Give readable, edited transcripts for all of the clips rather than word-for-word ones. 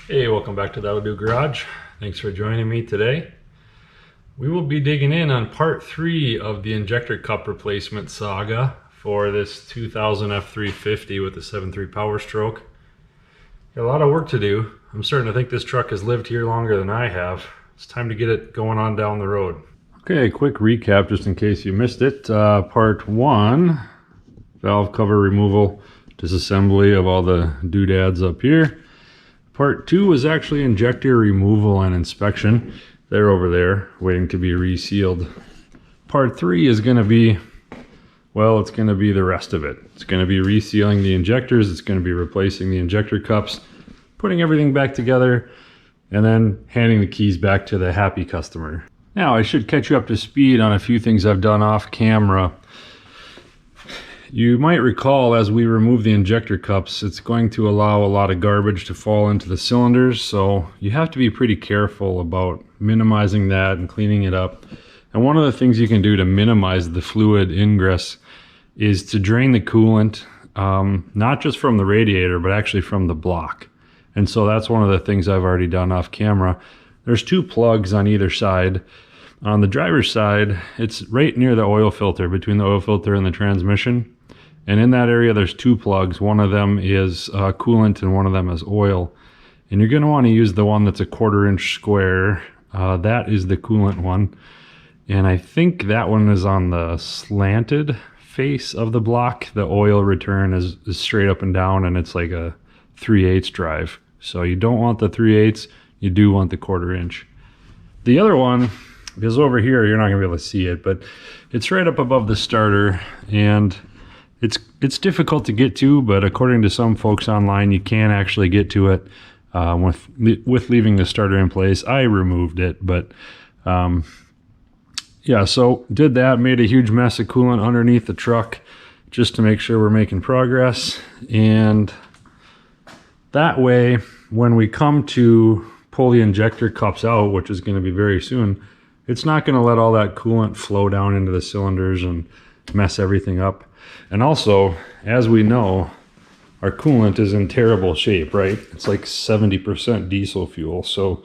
Hey, welcome back to That'll Do Garage. Thanks for joining me today. We will be digging in on part 3 of the injector cup replacement saga for this 2000 F350 with the 7.3 PowerStroke. Got a lot of work to do. I'm starting to think this truck has lived here longer than I have. It's time to get it going on down the road. Okay, quick recap just in case you missed it. Part 1, valve cover removal, disassembly of all the doodads up here. Part 2 was actually injector removal and inspection. They're over there waiting to be resealed. Part 3 is going to be, well, it's going to be the rest of it. It's going to be resealing the injectors, it's going to be replacing the injector cups, putting everything back together, and then handing the keys back to the happy customer. Now, I should catch you up to speed on a few things I've done off camera. You might recall as we remove the injector cups, it's going to allow a lot of garbage to fall into the cylinders, so you have to be pretty careful about minimizing that and cleaning it up. And one of the things you can do to minimize the fluid ingress is to drain the coolant, not just from the radiator, but actually from the block. And so that's one of the things I've already done off camera. There's 2 plugs on either side. On the driver's side, it's right near the oil filter, between the oil filter and the transmission. And in that area, there's 2 plugs. One of them is coolant and one of them is oil. And you're going to want to use the one that's a 1/4 inch square. That is the coolant one. And I think that one is on the slanted face of the block. The oil return is straight up and down, and it's like a 3/8 drive. So you don't want the 3/8, you do want the 1/4 inch. The other one is over here. You're not going to be able to see it, but it's right up above the starter, and it's difficult to get to, but according to some folks online, you can actually get to it with leaving the starter in place. I removed it, but yeah, so did that, made a huge mess of coolant underneath the truck just to make sure we're making progress. And that way, when we come to pull the injector cups out, which is going to be very soon, it's not going to let all that coolant flow down into the cylinders and mess everything up. And also, as we know, our coolant is in terrible shape, right? It's like 70% diesel fuel. So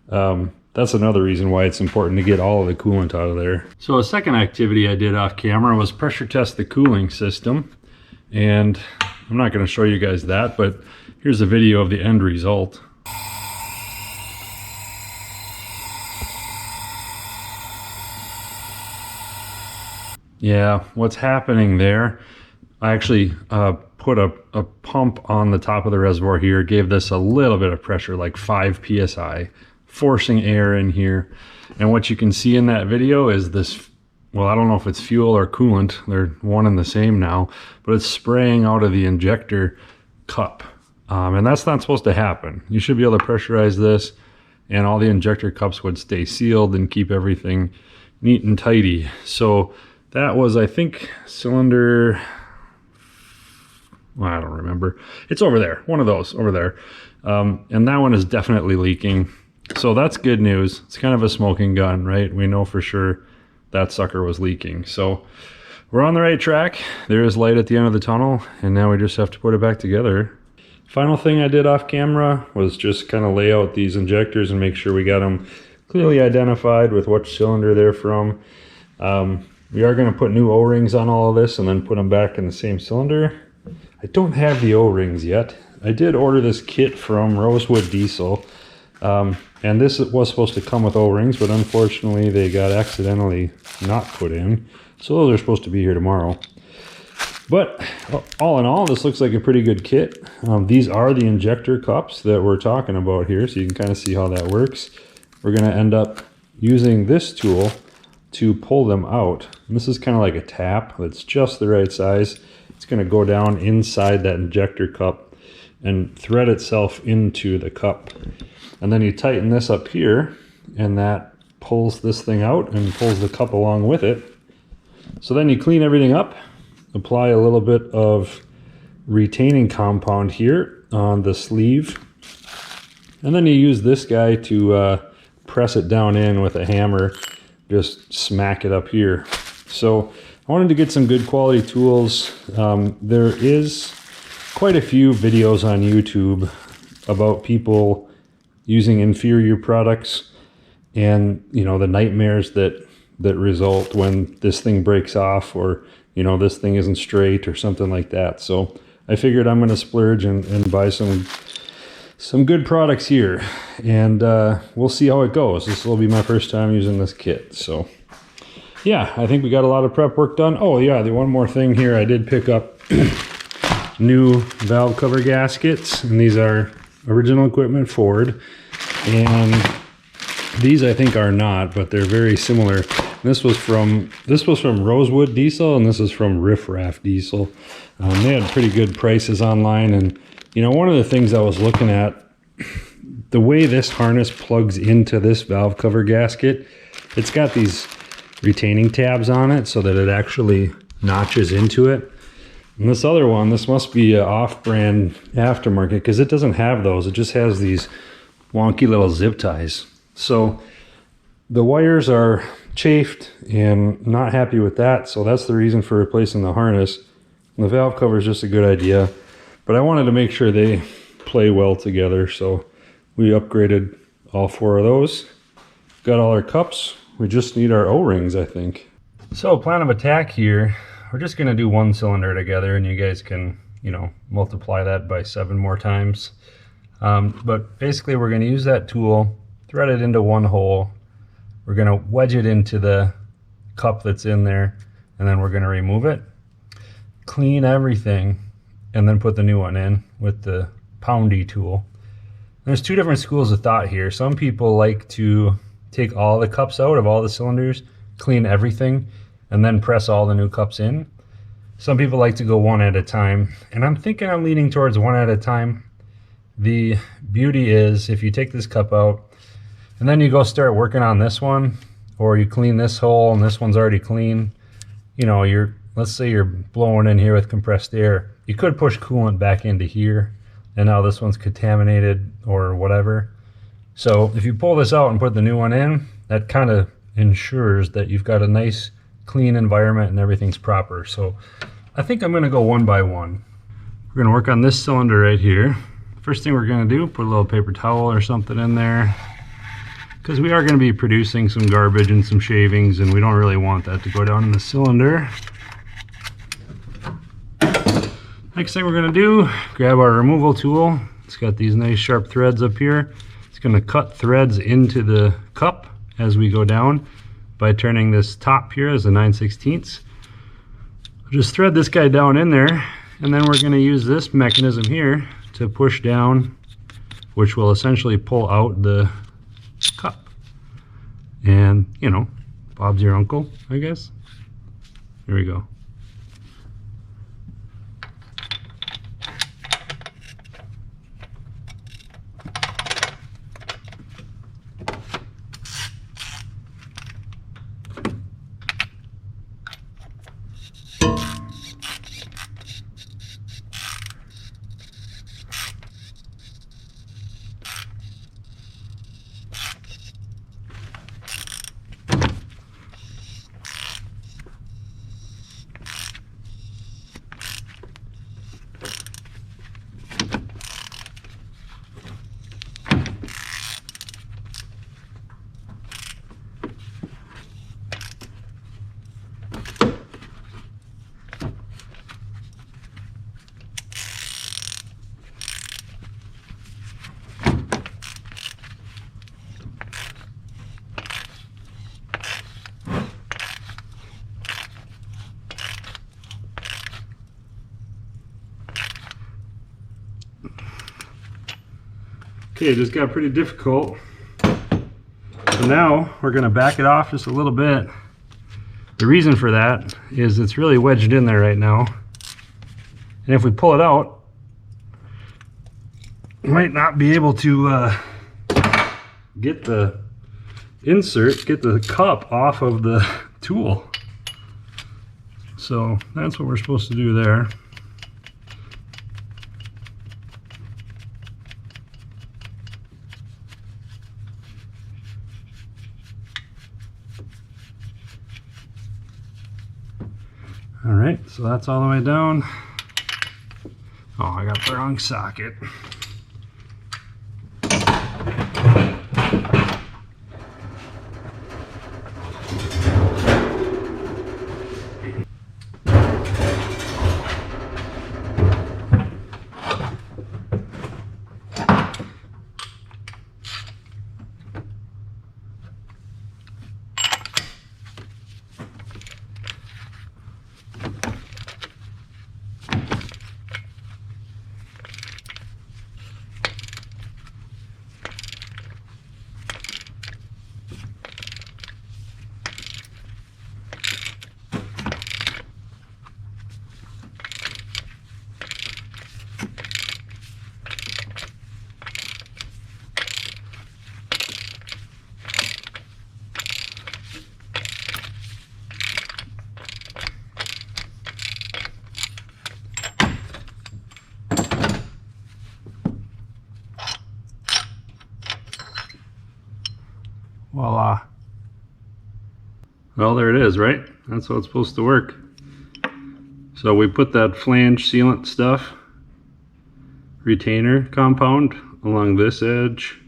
that's another reason why it's important to get all of the coolant out of there. So a second activity I did off camera was pressure test the cooling system. And I'm not going to show you guys that, but here's a video of the end result. Yeah, what's happening there, I actually put a pump on the top of the reservoir here, gave this a little bit of pressure, like 5 psi, forcing air in here. And what you can see in that video is this, well, I don't know if it's fuel or coolant, they're one and the same now, but it's spraying out of the injector cup. And that's not supposed to happen. You should be able to pressurize this, and all the injector cups would stay sealed and keep everything neat and tidy. So that was, I think, cylinder, well, I don't remember. It's over there, one of those over there. And that one is definitely leaking. So that's good news. It's kind of a smoking gun, right? We know for sure that sucker was leaking. So we're on the right track. There is light at the end of the tunnel, and now we just have to put it back together. Final thing I did off camera was just kind of lay out these injectors and make sure we got them clearly identified with which cylinder they're from. We are going to put new O-rings on all of this and then put them back in the same cylinder. I don't have the O-rings yet. I did order this kit from Rosewood Diesel, and this was supposed to come with O-rings, but unfortunately they got accidentally not put in. So those are supposed to be here tomorrow. But all in all, this looks like a pretty good kit. These are the injector cups that we're talking about here, so you can kind of see how that works. We're going to end up using this tool to pull them out. And this is kind of like a tap that's just the right size. It's going to go down inside that injector cup and thread itself into the cup. And then you tighten this up here, and that pulls this thing out and pulls the cup along with it. So then you clean everything up, apply a little bit of retaining compound here on the sleeve, and then you use this guy to press it down in with a hammer. Just smack it up here. So I wanted to get some good quality tools. There is quite a few videos on YouTube about people using inferior products and, you know, the nightmares that result when this thing breaks off, or, you know, this thing isn't straight or something like that. So I figured I'm going to splurge and buy some good products here, and we'll see how it goes. This will be my first time using this kit. So yeah, I think we got a lot of prep work done. Oh yeah, the one more thing here, I did pick up new valve cover gaskets, and these are original equipment Ford, and these I think are not, but they're very similar. This was from Rosewood Diesel, and this is from Riff Raff Diesel. They had pretty good prices online, and you know, one of the things I was looking at, the way this harness plugs into this valve cover gasket, it's got these retaining tabs on it so that it actually notches into it. And this other one, this must be an off-brand aftermarket, because it doesn't have those. It just has these wonky little zip ties. So the wires are chafed and not happy with that, so that's the reason for replacing the harness. And the valve cover is just a good idea, but I wanted to make sure they play well together, so we upgraded all 4 of those. Got all our cups. We just need our O-rings, I think. So plan of attack here, we're just going to do 1 cylinder together, and you guys can, you know, multiply that by 7 more times. But basically we're going to use that tool, thread it into 1 hole. We're going to wedge it into the cup that's in there, and then we're going to remove it, clean everything, and then put the new one in with the poundy tool. There's 2 different schools of thought here. Some people like to take all the cups out of all the cylinders, clean everything, and then press all the new cups in. Some people like to go 1 at a time, and I'm thinking I'm leaning towards 1 at a time. The beauty is, if you take this cup out and then you go start working on this one, or you clean this hole and this one's already clean, you know, let's say you're blowing in here with compressed air, you could push coolant back into here, and now this one's contaminated or whatever. So if you pull this out and put the new one in, that kind of ensures that you've got a nice clean environment and everything's proper. So I think I'm going to go 1 by 1. We're going to work on this cylinder right here. First thing we're going to do, put a little paper towel or something in there, because we are going to be producing some garbage and some shavings, and we don't really want that to go down in the cylinder. Next thing we're going to do, grab our removal tool. It's got these nice sharp threads up here. It's going to cut threads into the cup as we go down by turning this top here as a 9/16. Just thread this guy down in there, and then we're going to use this mechanism here to push down, which will essentially pull out the cup. And, you know, Bob's your uncle, I guess. Here we go. Okay, it just got pretty difficult. So now we're going to back it off just a little bit. The reason for that is it's really wedged in there right now. And if we pull it out, we might not be able to get the insert, get the cup off of the tool. So that's what we're supposed to do there. All right, so that's all the way down. Oh, I got the wrong socket. Voila. Well, there it is, right? That's how it's supposed to work. So we put that flange sealant stuff, retainer compound, along this edge,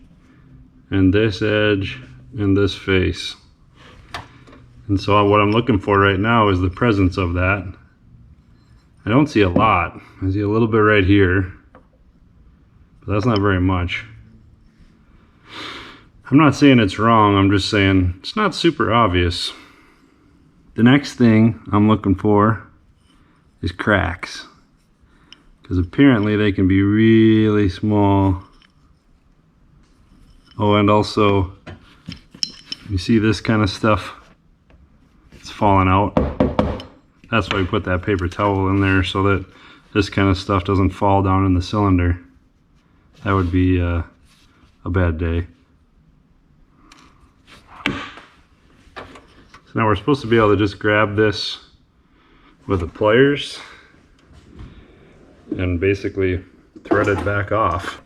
and this edge, and this face. And so what I'm looking for right now is the presence of that. I don't see a lot. I see a little bit right here, but that's not very much. I'm not saying it's wrong, I'm just saying it's not super obvious. The next thing I'm looking for is cracks, because apparently they can be really small. Oh, and also you see this kind of stuff, it's falling out. That's why we put that paper towel in there, so that this kind of stuff doesn't fall down in the cylinder. That would be a bad day. So now we're supposed to be able to just grab this with the pliers and basically thread it back off.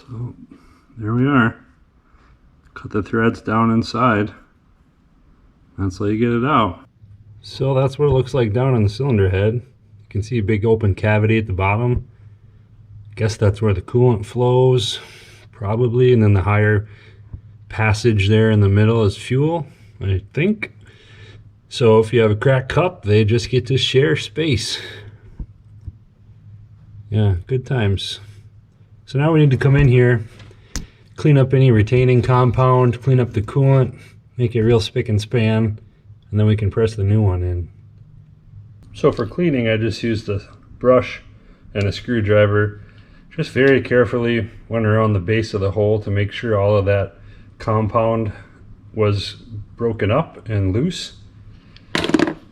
So there we are. Cut the threads down inside. That's how you get it out. So that's what it looks like down on the cylinder head. You can see a big open cavity at the bottom. Guess that's where the coolant flows, probably, and then the higher passage there in the middle is fuel, I think. So if you have a cracked cup, they just get to share space. Yeah, good times. So now we need to come in here, clean up any retaining compound, clean up the coolant, make it real spick and span, and then we can press the new one in. So for cleaning, I just used a brush and a screwdriver. Just very carefully went around the base of the hole to make sure all of that compound was broken up and loose.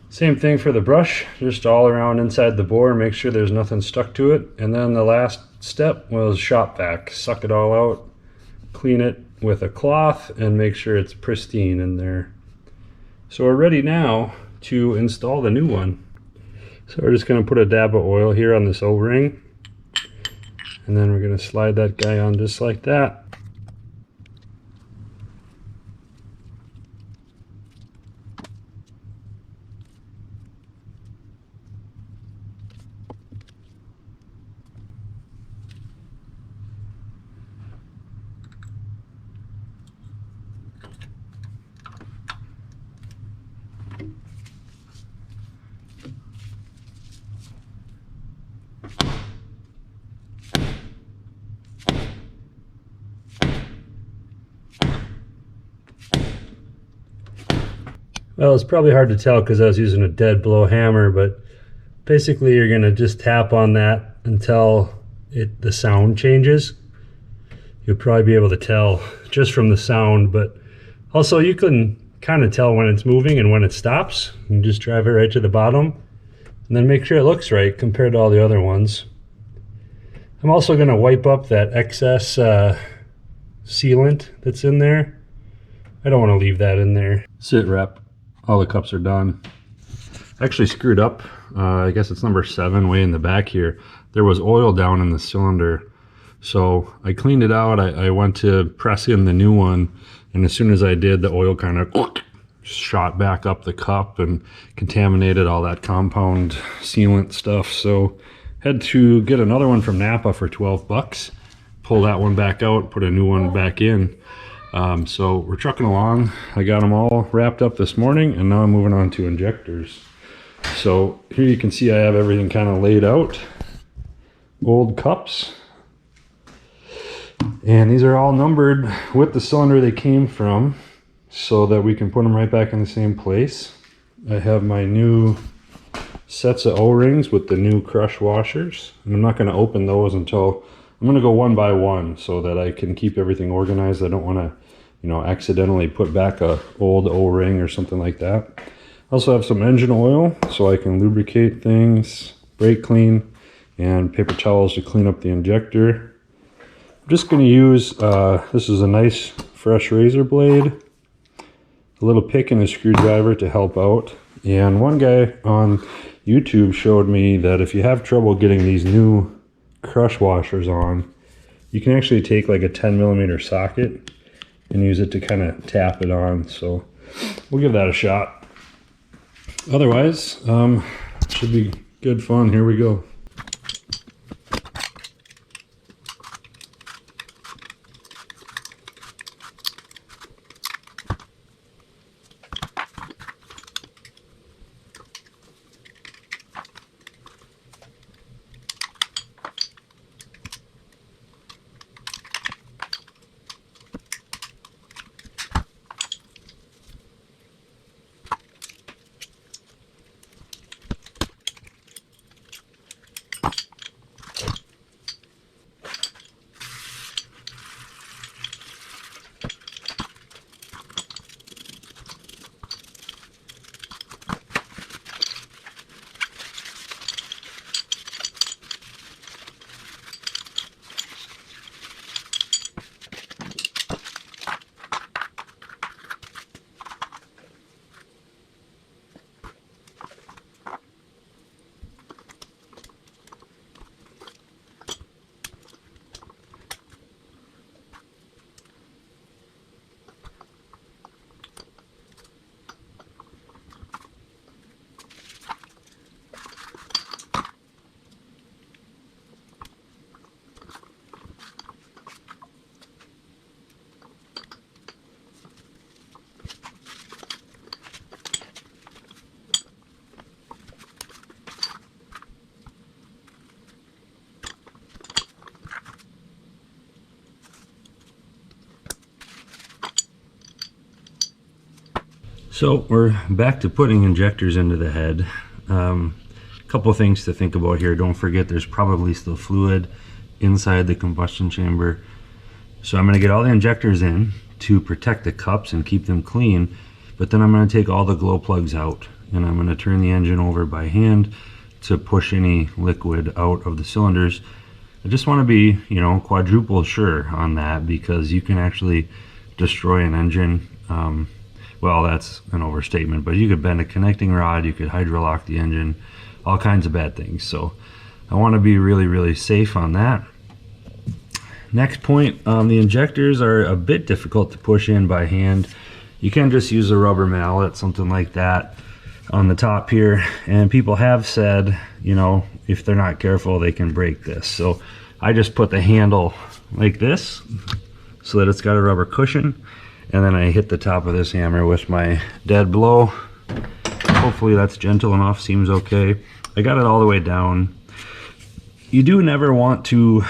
Same thing for the brush, just all around inside the bore, make sure there's nothing stuck to it. And then the last step was shop vac. Suck it all out, clean it with a cloth, and make sure it's pristine in there. So we're ready now to install the new one. So we're just going to put a dab of oil here on this O-ring, and then we're going to slide that guy on just like that. Well, it's probably hard to tell because I was using a dead blow hammer, but basically you're going to just tap on that until the sound changes. You'll probably be able to tell just from the sound, but also you can kind of tell when it's moving and when it stops. You just drive it right to the bottom and then make sure it looks right compared to all the other ones. I'm also going to wipe up that excess sealant that's in there. I don't want to leave that in there. Sit rep. All the cups are done. Actually screwed up. I guess it's number 7 way in the back here. There was oil down in the cylinder. So I cleaned it out. I went to press in the new one. And as soon as I did, the oil kind of shot back up the cup and contaminated all that compound sealant stuff. So had to get another one from Napa for 12 bucks. Pull that one back out, put a new one back in. So we're trucking along. I got them all wrapped up this morning, and now I'm moving on to injectors. So here you can see I have everything kind of laid out. Old cups. And these are all numbered with the cylinder they came from so that we can put them right back in the same place. I have my new sets of O-rings with the new crush washers. And I'm not going to open those until I'm going to go one by one so that I can keep everything organized. I don't want to, accidentally put back a old O-ring or something like that. Also have some engine oil so I can lubricate things, brake clean, and paper towels to clean up the injector. I'm just going to use, this is a nice fresh razor blade, a little pick and a screwdriver to help out. And one guy on YouTube showed me that if you have trouble getting these new crush washers on, you can actually take like a 10mm socket and use it to kind of tap it on. So we'll give that a shot. Otherwise, should be good fun. Here we go. So we're back to putting injectors into the head. A couple things to think about here. Don't forget there's probably still fluid inside the combustion chamber. So I'm going to get all the injectors in to protect the cups and keep them clean, but then I'm going to take all the glow plugs out and I'm going to turn the engine over by hand to push any liquid out of the cylinders. I just want to be, you know, quadruple sure on that, because you can actually destroy an engine. Well, that's an overstatement, but you could bend a connecting rod, you could hydrolock the engine, all kinds of bad things. So I want to be really, really safe on that. Next point, the injectors are a bit difficult to push in by hand. You can just use a rubber mallet, something like that, on the top here. And people have said, you know, if they're not careful, they can break this. So I just put the handle like this so that it's got a rubber cushion. And then I hit the top of this hammer with my dead blow. Hopefully that's gentle enough, seems okay. I got it all the way down. You do never want to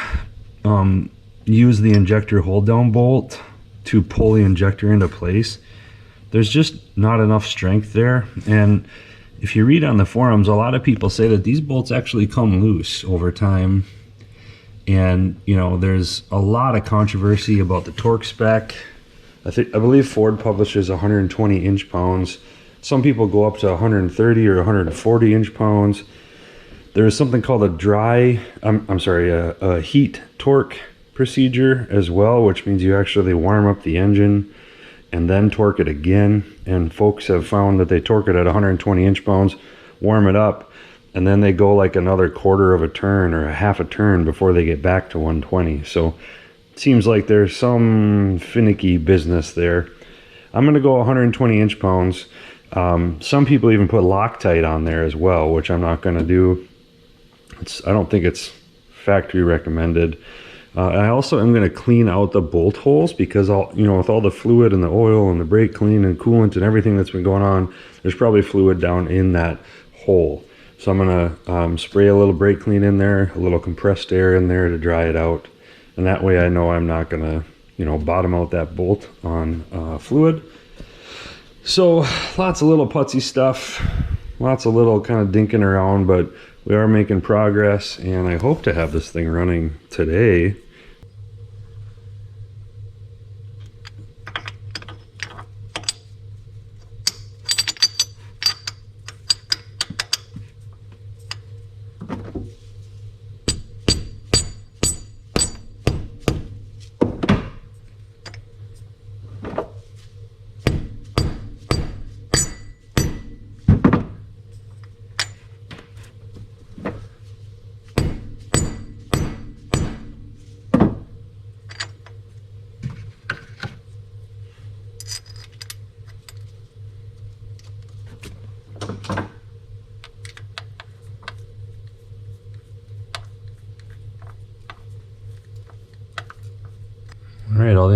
use the injector hold down bolt to pull the injector into place. There's just not enough strength there. And if you read on the forums, a lot of people say that these bolts actually come loose over time. And you know, there's a lot of controversy about the torque spec. I believe Ford publishes 120 inch-pounds. Some people go up to 130 or 140 inch-pounds. There is something called a heat torque procedure as well, which means you actually warm up the engine and then torque it again. And folks have found that they torque it at 120 inch-pounds, warm it up, and then they go like another quarter of a turn or a half a turn before they get back to 120. So seems like there's some finicky business there. I'm going to go 120 inch-pounds. Some people even put Loctite on there as well, which I'm not going to do. I don't think it's factory recommended. I also am going to clean out the bolt holes, because with all the fluid and the oil and the brake clean and coolant and everything that's been going on, there's probably fluid down in that hole. So I'm going to spray a little brake clean in there, a little compressed air in there to dry it out. And that way I know I'm not gonna, bottom out that bolt on fluid. So lots of little putsy stuff, lots of little kind of dinking around, but we are making progress, and I hope to have this thing running today.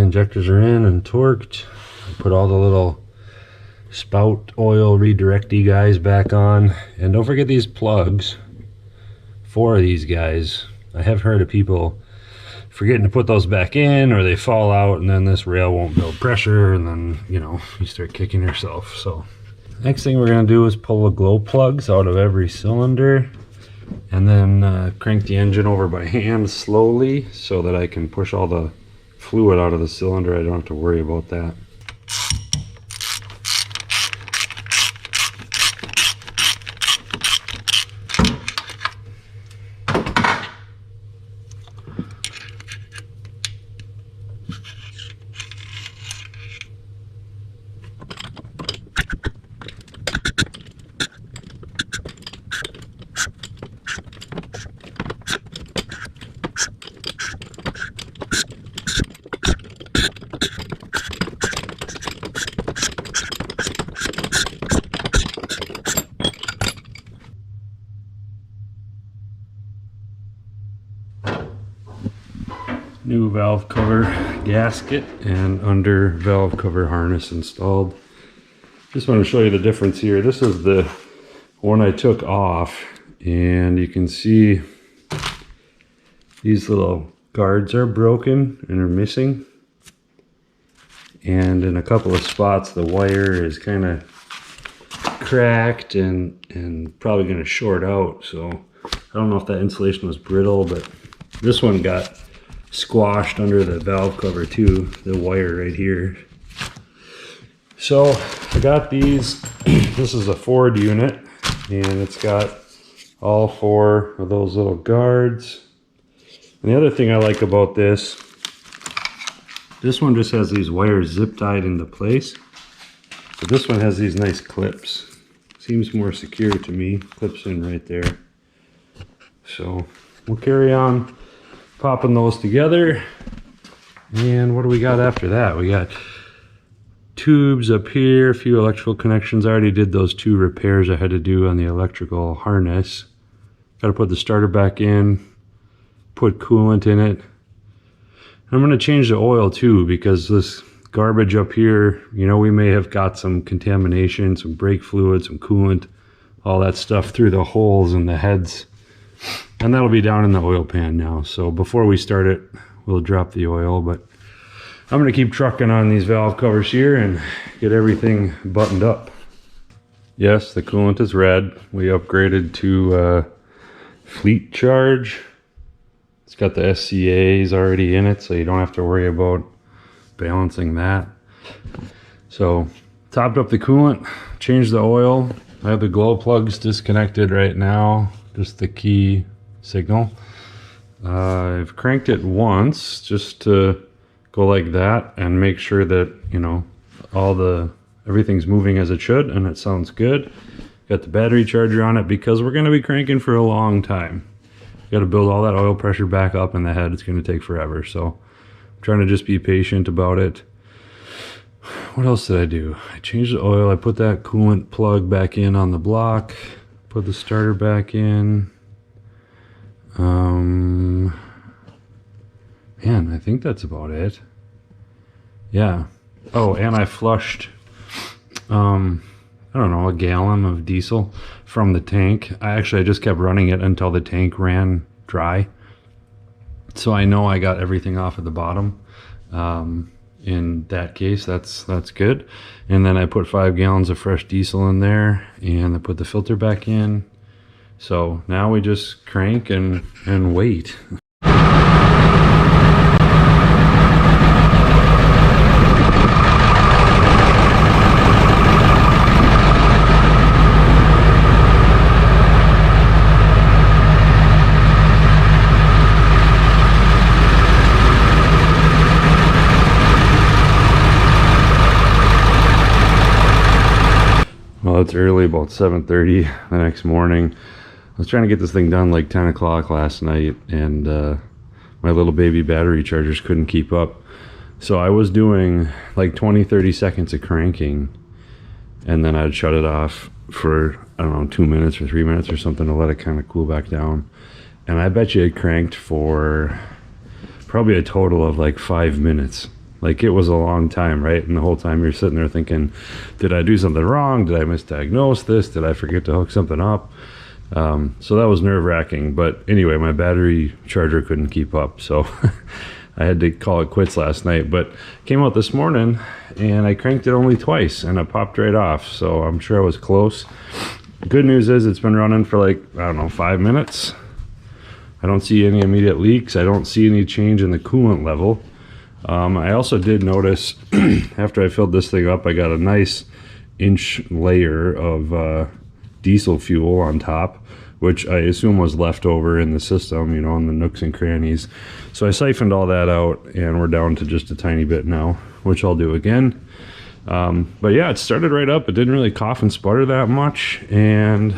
injectors are in and torqued. I put all the little spout oil redirecty guys back on. And don't forget these plugs. 4 of these guys. I have heard of people forgetting to put those back in, or they fall out and then this rail won't build pressure, and then, you know, you start kicking yourself. So next thing we're going to do is pull the glow plugs out of every cylinder, and then crank the engine over by hand slowly so that I can push all the fluid out of the cylinder. I don't have to worry about that. New valve cover gasket and under valve cover harness installed. Just want to show you the difference here. This is the one I took off, and you can see these little guards are broken and are missing, and in a couple of spots the wire is kind of cracked and probably going to short out. So I don't know if that insulation was brittle, but this one got squashed under the valve cover too, the wire right here. So I got these. This is a Ford unit, and it's got all 4 of those little guards. And the other thing I like about this one just has these wires zip tied into place, but this one has these nice clips. Seems more secure to me. Clips in right there. So we'll carry on popping those together. And what do we got after that? We got tubes up here, a few electrical connections. I already did those 2 repairs I had to do on the electrical harness. Got to put the starter back in, put coolant in it. I'm going to change the oil too, because this garbage up here, you know, we may have got some contamination, some brake fluid, some coolant, all that stuff through the holes in the heads. And that'll be down in the oil pan now. So before we start it, we'll drop the oil. But I'm going to keep trucking on these valve covers here and get everything buttoned up. Yes, the coolant is red. We upgraded to Fleet Charge. It's got the SCAs already in it, so you don't have to worry about balancing that. So topped up the coolant, changed the oil. I have the glow plugs disconnected right now, just the key signal. I've cranked it once just to go like that and make sure that, you know, everything's moving as it should, and it sounds good. Got the battery charger on it because we're going to be cranking for a long time. Got to build all that oil pressure back up in the head. It's going to take forever, so I'm trying to just be patient about it. What else did I do? I changed the oil. I put that coolant plug back in on the block, put the starter back in. Man, I think that's about it. Yeah. Oh, and I flushed, I don't know, a gallon of diesel from the tank. I just kept running it until the tank ran dry. So I know I got everything off at the bottom. In that case, that's good. And then I put 5 gallons of fresh diesel in there, and I put the filter back in. So now we just crank and wait. Well, it's early, about 7:30 the next morning. I was trying to get this thing done like 10 o'clock last night, and my little baby battery chargers couldn't keep up. So I was doing like 20-30 seconds of cranking, and then I'd shut it off for, I don't know, 2 minutes or 3 minutes or something to let it kind of cool back down. And I bet you it cranked for probably a total of like 5 minutes. Like, it was a long time, right? And the whole time you're sitting there thinking, did I do something wrong? Did I misdiagnose this? Did I forget to hook something up? So that was nerve-wracking. But anyway, my battery charger couldn't keep up, so I had to call it quits last night. But came out this morning and I cranked it only twice and it popped right off, so I'm sure I was close. Good news is it's been running for like, I don't know, 5 minutes. I don't see any immediate leaks. I don't see any change in the coolant level. I also did notice after I filled this thing up, I got a nice inch layer of diesel fuel on top, which I assume was left over in the system, you know, in the nooks and crannies. So I siphoned all that out and we're down to just a tiny bit now, which I'll do again. But yeah, it started right up. It didn't really cough and sputter that much, and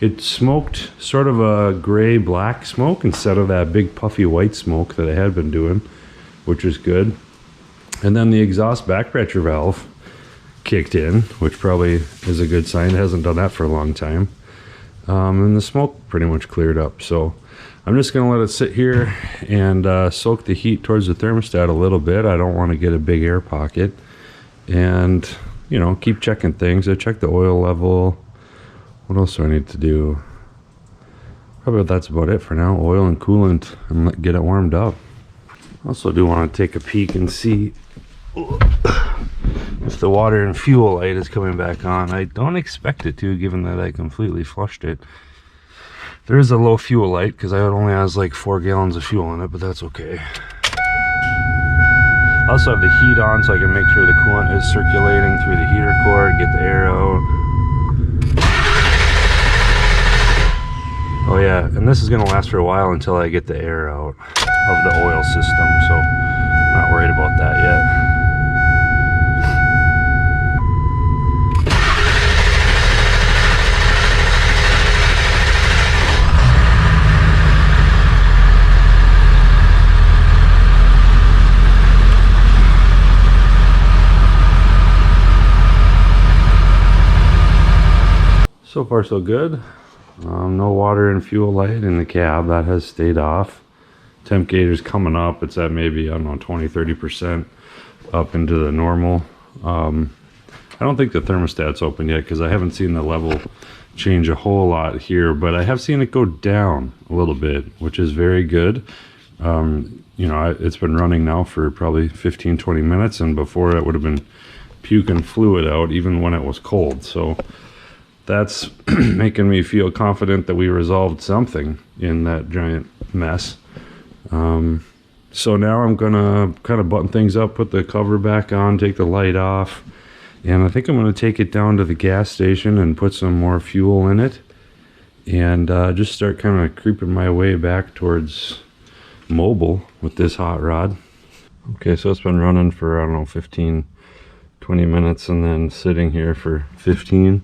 it smoked sort of a gray black smoke instead of that big puffy white smoke that I had been doing, which is good. And then the exhaust back pressure valve kicked in, which probably is a good sign. It hasn't done that for a long time. And the smoke pretty much cleared up. So I'm just gonna let it sit here and soak the heat towards the thermostat a little bit. I don't want to get a big air pocket. And, you know, keep checking things. I checked the oil level. What else do I need to do? Probably that's about it for now. Oil and coolant, and get it warmed up. Also do want to take a peek and see if the water and fuel light is coming back on. I don't expect it to, given that I completely flushed it. There is a low fuel light because it only has like 4 gallons of fuel in it, but that's okay. I also have the heat on so I can make sure the coolant is circulating through the heater cord, get the air out. Oh yeah, and this is going to last for a while until I get the air out of the oil system, so I'm not worried about that yet. So far so good. No water and fuel light in the cab. That has stayed off. Temp gauge is coming up. It's at maybe, I don't know, 20-30% up into the normal. I don't think the thermostat's open yet because I haven't seen the level change a whole lot here, but I have seen it go down a little bit, which is very good. You know, it's been running now for probably 15-20 minutes, and before it would have been puking fluid out even when it was cold. So that's making me feel confident that we resolved something in that giant mess. So now I'm gonna kind of button things up, put the cover back on, take the light off, and I think I'm gonna take it down to the gas station and put some more fuel in it, and just start kind of creeping my way back towards mobile with this hot rod. Okay, so it's been running for, I don't know, 15-20 minutes and then sitting here for 15.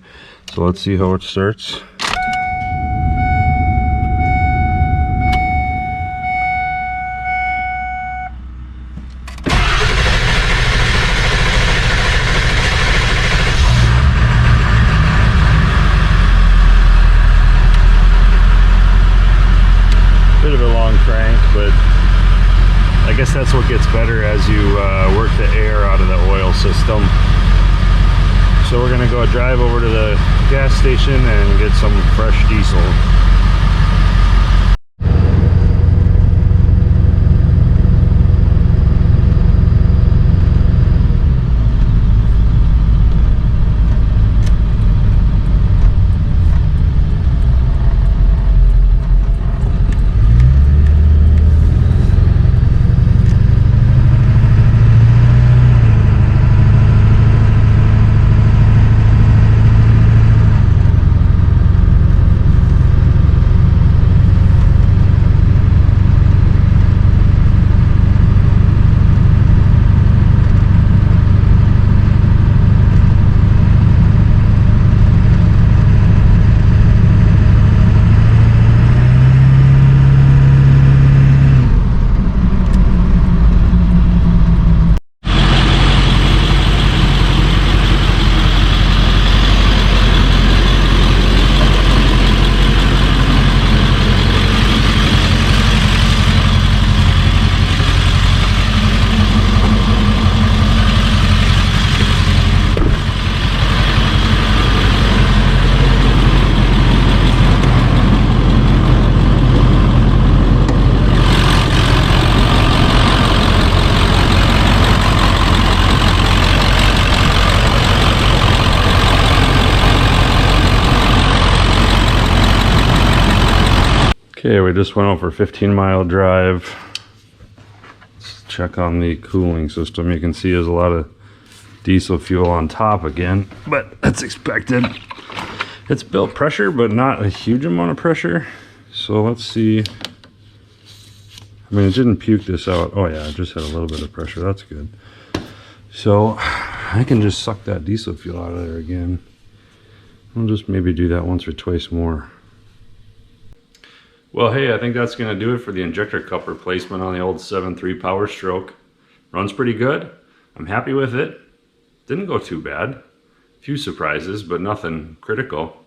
So let's see how it starts. Bit of a long crank, but I guess that's what gets better as you work the air out of the oil system. So we're gonna go drive over to the gas station and get some fresh diesel. Okay, we just went over a 15-mile drive. Let's check on the cooling system. You can see there's a lot of diesel fuel on top again, but that's expected. It's built pressure, but not a huge amount of pressure. So let's see. I mean, it didn't puke this out. Oh yeah, it just had a little bit of pressure. That's good. So I can just suck that diesel fuel out of there again. I'll just maybe do that once or twice more. Well, hey, I think that's going to do it for the injector cup replacement on the old 7.3 PowerStroke. Runs pretty good. I'm happy with it. Didn't go too bad. A few surprises, but nothing critical.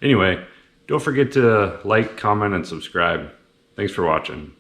Anyway, don't forget to like, comment, and subscribe. Thanks for watching.